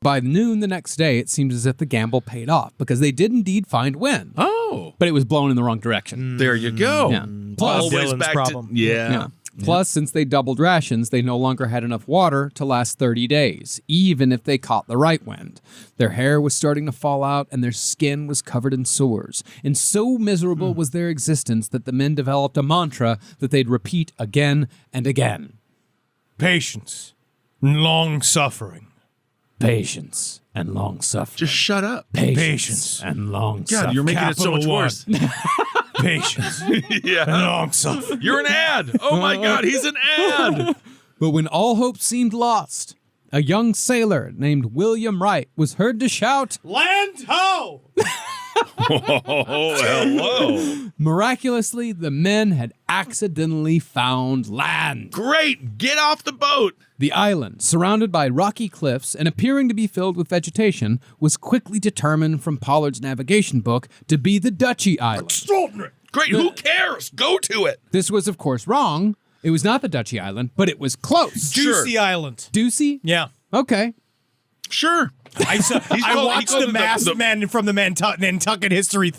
By noon the next day, it seemed as if the gamble paid off because they did indeed find wind. Oh. But it was blowing in the wrong direction. There you go. Yeah. Plus, Always Dylan's back problem. to... Yeah. Plus, since they doubled rations, they no longer had enough water to last 30 days, even if they caught the right wind. Their hair was starting to fall out, and their skin was covered in sores. And so miserable was their existence that the men developed a mantra that they'd repeat again and again. Patience. Long suffering. Patience and long suffering. Just shut up. Patience and long suffering. God, you're making it so much Capital worse. Patience. Yeah. Long suffering. You're an ad. Oh, my God. He's an ad. But when all hope seemed lost, a young sailor named William Wright was heard to shout, Land ho! Oh, hello. miraculously, the men had accidentally found land. Great. Get off the boat. The island, surrounded by rocky cliffs and appearing to be filled with vegetation, was quickly determined from Pollard's navigation book to be the Duchy Island. Extraordinary. Great. Who cares? Go to it. This was, of course, wrong. It was not the Duchy Island, but it was close. Juicy Island. Ducey? Yeah. Okay. Sure. I watched the Masked Man from the Nantucket History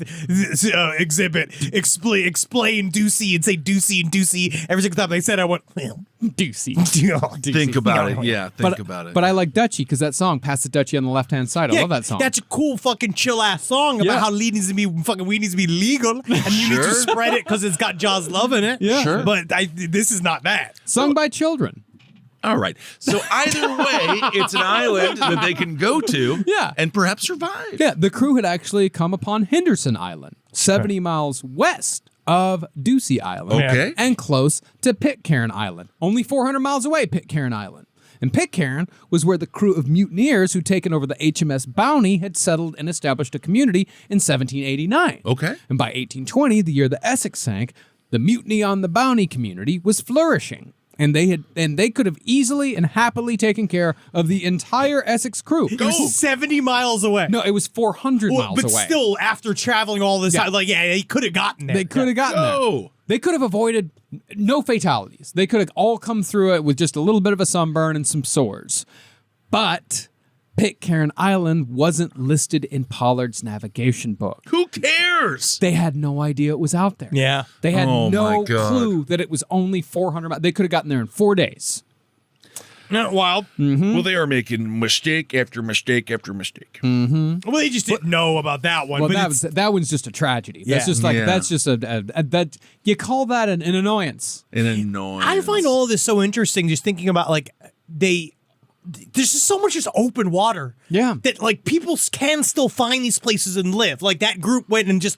exhibit explain Ducey and say Ducey and Ducey every single time they said I went, well, Ducey. Think about it. Yeah, think about it. But I like Duchy because that song, Pass the Duchy on the Left-Hand Side. I love that song. That's a cool fucking chill-ass song about how weed needs to be legal and you need to spread it because it's got Jaws love in it. Yeah. Sure. But this is not that. Sung by children. All right. So either way, it's an island that they can go to and perhaps survive. Yeah, the crew had actually come upon Henderson Island, 70 miles west of Ducey Island. Okay. And close to Pitcairn Island. Only 400 miles away, Pitcairn Island. And Pitcairn was where the crew of mutineers who'd taken over the HMS Bounty had settled and established a community in 1789. Okay. And by 1820, the year the Essex sank, the mutiny on the Bounty community was flourishing. And they could have easily and happily taken care of the entire Essex crew. It was 70 miles away. No, it was 400 miles but away. still, after traveling all this time, they could have gotten there. They could have gotten there. They could have avoided no fatalities. They could have all come through it with just a little bit of a sunburn and some sores. But Pitcairn Island wasn't listed in Pollard's navigation book. Who cares? They had no idea it was out there. Yeah. They had Oh my no God. clue that it was only 400 miles. They could have gotten there in 4 days. Not wild. Well, they are making mistake after mistake after mistake. Well, they just didn't know about that one. Well, but that one's just a tragedy. That's Yeah. just like Yeah. that's just a that you call that an annoyance. An annoyance. I find all of this so interesting just thinking about there's just so much just open water. Yeah. That people can still find these places and live. Like that group went and just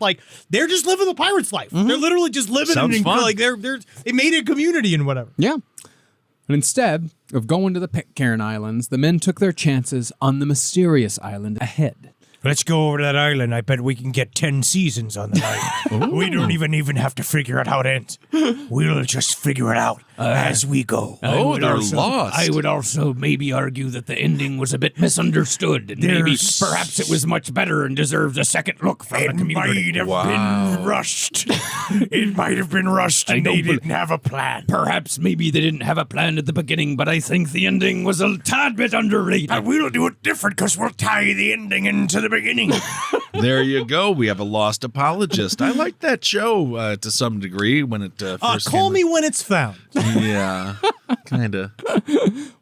they're just living the pirate's life. They're literally just living Sounds and fun. they made a community and whatever. Yeah. And instead of going to the Pitcairn Islands, the men took their chances on the mysterious island ahead. Let's go over to that island. I bet we can get 10 seasons on the island. We don't even have to figure out how it ends. We'll just figure it out as we go. They're lost. I would also maybe argue that the ending was a bit misunderstood, and maybe perhaps it was much better and deserved a second look from the community. Might have been rushed. It might have been rushed, and they didn't have a plan. Perhaps maybe they didn't have a plan at the beginning, but I think the ending was a tad bit underrated. And we'll do it different because we'll tie the ending into the beginning. There you go. We have a lost apologist. I like that show to some degree when it first Call came me when it's found. Yeah, kind of.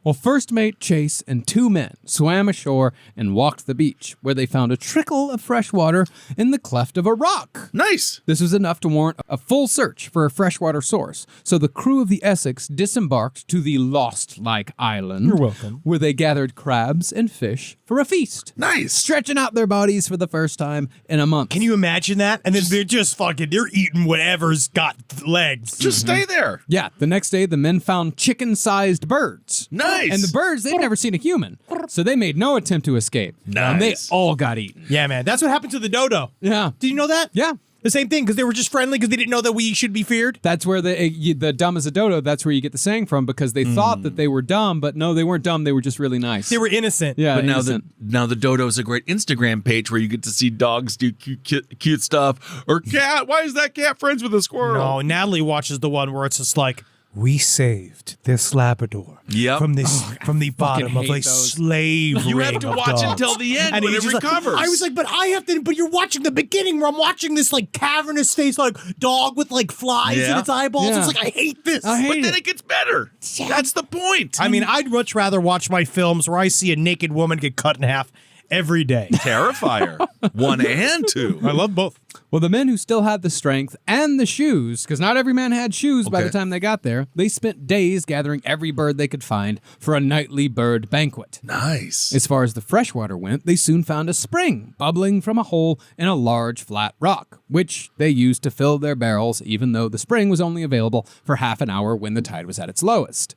Well, first mate Chase and two men swam ashore and walked the beach, where they found a trickle of fresh water in the cleft of a rock. Nice. This was enough to warrant a full search for a freshwater source, so the crew of the Essex disembarked to the Lost-like island. You're welcome. Where they gathered crabs and fish for a feast. Nice. Stretching out their bodies for the first time in a month. Can you imagine that? And then they're eating whatever's got legs. Just stay there. Yeah, the next day the men found chicken-sized birds. Nice. And the birds, they'd never seen a human, so they made no attempt to escape. Nice. And they all got eaten. Yeah, man. That's what happened to the dodo. Yeah. Did you know that? Yeah. The same thing, because they were just friendly because they didn't know that we should be feared. That's where the dumb as a dodo, that's where you get the saying from, because they thought that they were dumb, but no, they weren't dumb, they were just really nice. They were innocent. Yeah, But innocent. now the dodo is a great Instagram page where you get to see dogs do cute stuff. Or cat. Why is that cat friends with a squirrel? No, Natalie watches the one where it's just like, we saved this Labrador Yep. from the bottom of hate a those. slave You ring have to of watch dogs. until the end when he's it just like- recovers. I was like, but I have to. But you're watching the beginning where I'm watching this like cavernous face, like dog with like flies in Yeah. its eyeballs. Yeah. It's like I hate this. I hate But then it. it gets better. That's the point. I mean, I'd much rather watch my films where I see a naked woman get cut in half every day. Terrifier. 1 and 2. I love both. Well, the men who still had the strength and the shoes, because not every man had shoes by the Okay. time they got there, they spent days gathering every bird they could find for a nightly bird banquet. Nice. As far as the freshwater went, they soon found a spring bubbling from a hole in a large flat rock, which they used to fill their barrels, even though the spring was only available for half an hour when the tide was at its lowest.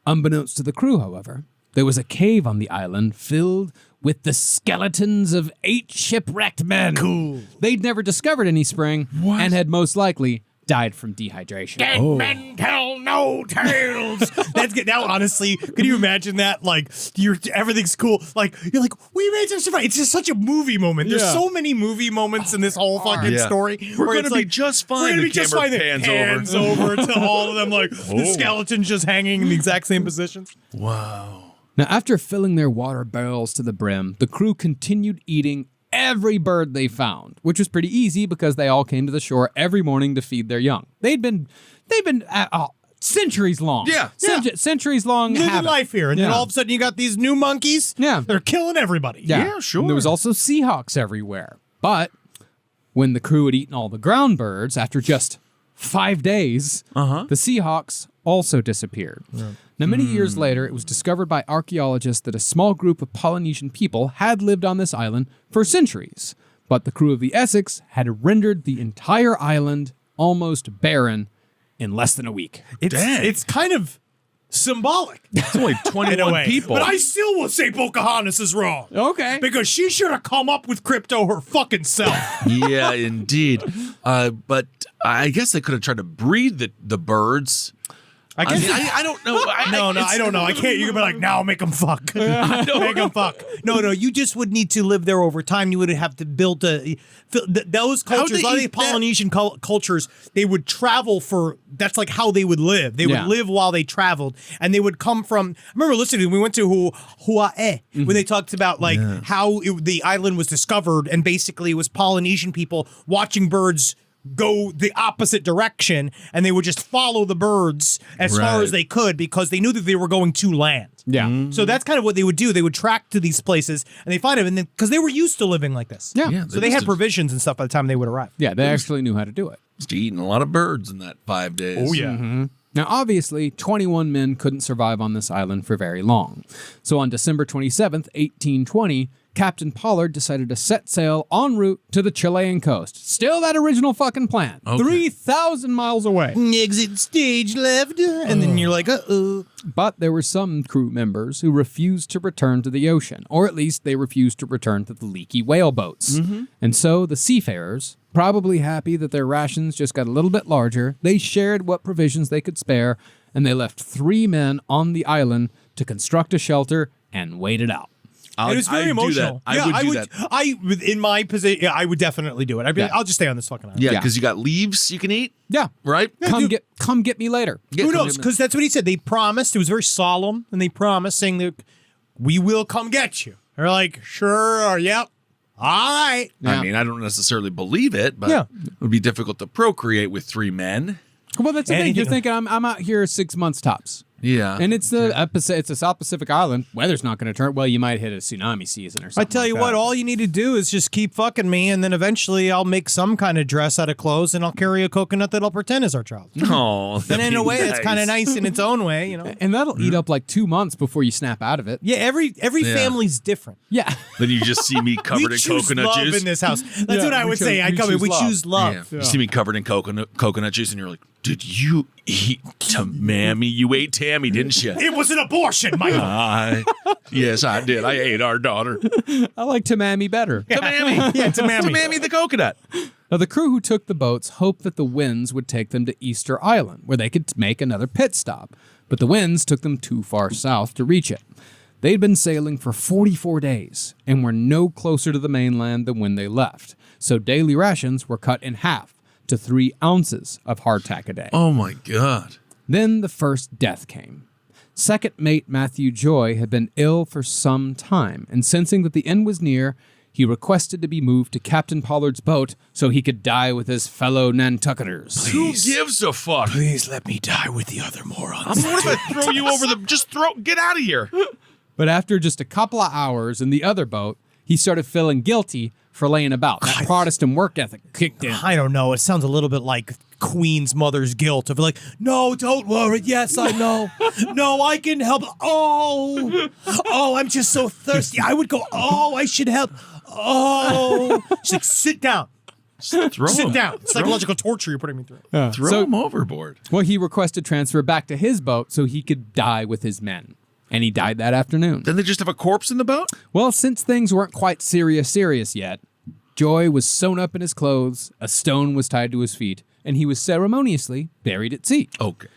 Unbeknownst to the crew, however, there was a cave on the island filled with the skeletons of 8 shipwrecked men. Cool. They'd never discovered any spring and had most likely died from dehydration. Men tell no tales. That's good. Now, honestly, can you imagine that? Like, everything's cool. Like, you're like, we made some survive. It's just such a movie moment. There's Yeah. so many movie moments in this whole fucking Yeah. story. We're where gonna it's be like, just fine. We're gonna The be just camera fine. pans Pans over to all of them, like the skeletons just hanging in the exact same positions. Wow. Now, after filling their water barrels to the brim, the crew continued eating every bird they found, which was pretty easy because they all came to the shore every morning to feed their young. They've been centuries long. Yeah. Centuries long Living habit. life here, and then Yeah. all of a sudden you got these new monkeys. Yeah. They're killing everybody. Yeah, sure. And there was also Seahawks everywhere. But when the crew had eaten all the ground birds after just 5 days, the Seahawks also disappeared. Now, many years later, it was discovered by archaeologists that a small group of Polynesian people had lived on this island for centuries. But the crew of the Essex had rendered the entire island almost barren in less than a week. It's kind of symbolic It's only in a 21 way. people. But I still will say Pocahontas is wrong. Okay. Because she should have come up with crypto her fucking self. Yeah, indeed. But I guess they could have tried to breed the birds. I guess. I don't know. I don't know. I can't. You can be like, now make them fuck. Make them fuck. No. You just would need to live there over time. You would have to build those cultures. A lot of the Polynesian cultures, they would travel for. That's like how they would live. They would live while they traveled, and they would come from. I remember listening. We went to Hawaii when they talked about like how the island was discovered, and basically it was Polynesian people watching birds go the opposite direction, and they would just follow the birds as far as they could because they knew that they were going to land. Yeah. So that's kind of what they would do. They would track to these places and they find them, and then because they were used to living like this. Yeah. So they had provisions and stuff by the time they would arrive. Yeah, they actually knew how to do it. Just eating a lot of birds in that 5 days. Now, obviously, 21 men couldn't survive on this island for very long. So on December 27th, 1820, Captain Pollard decided to set sail en route to the Chilean coast. Still that original fucking plan. Okay. 3,000 miles away. Exit stage left, and then you're like, uh-oh. But there were some crew members who refused to return to the ocean, or at least they refused to return to the leaky whale boats. And so the seafarers, probably happy that their rations just got a little bit larger, they shared what provisions they could spare, and they left 3 men on the island to construct a shelter and wait it out. It was very emotional. I would do that. I in my position, I would definitely do it. I'd be like, I'll just stay on this fucking island. Yeah, Yeah. because you got leaves you can eat, Yeah. right? Come get me later. Yeah, Who come knows? in- Because that's what he said. They promised. It was very solemn, and they promised saying that we will come get you. They're like, sure, yep, all right. Yeah. I mean, I don't necessarily believe it, but Yeah. it would be difficult to procreate with 3 men. Well, that's the thing. Anything- You're thinking I'm out here 6 months tops. Yeah. And it's it's a South Pacific island. Weather's not going to turn. Well, you might hit a tsunami season or something. I tell you like what, that. all you need to do is just keep fucking me, and then eventually I'll make some kind of dress out of clothes, and I'll carry a coconut that I'll pretend is our child. Oh, And in a way, it's kind of nice in its own way, you know. And that'll eat up like 2 months before you snap out of it. Yeah, every family's different. Yeah. Then you just see me covered We in choose coconut love juice. in this house. That's Yeah, what I we would choose- say. I we come in, choose we love. choose love. Yeah. You see me covered in coconut juice, and you're like, "Did you eat Tammy? You ate Tammy, didn't you?" It was an abortion, Michael. Yes, I did. I ate our daughter. I like Tamami better. Tammy. Yeah, Tamami. Tammy the coconut. Now, the crew who took the boats hoped that the winds would take them to Easter Island, where they could make another pit stop. But the winds took them too far south to reach it. They'd been sailing for 44 days and were no closer to the mainland than when they left. So daily rations were cut in half to 3 ounces of hardtack a day. Oh my God. Then the first death came. Second mate Matthew Joy had been ill for some time, and sensing that the end was near, he requested to be moved to Captain Pollard's boat so he could die with his fellow Nantucketers. Who gives a fuck? Please let me die with the other morons. I'm going to throw you over the... Get out of here. But after just a couple of hours in the other boat, he started feeling guilty for laying about. That Protestant work ethic kicked in. I don't know. It sounds a little bit like Queen's mother's guilt of like, no, don't worry. Yes, I know. No, I can help. Oh, I'm just so thirsty. I would go, I should help. Oh, she's like, sit down. Sit down. Psychological torture you're putting me through. Throw him overboard. Well, he requested transfer back to his boat so he could die with his men. And he died that afternoon. Then they just have a corpse in the boat? Well, since things weren't quite serious yet, Joy was sewn up in his clothes, a stone was tied to his feet, and he was ceremoniously buried at sea. Okay.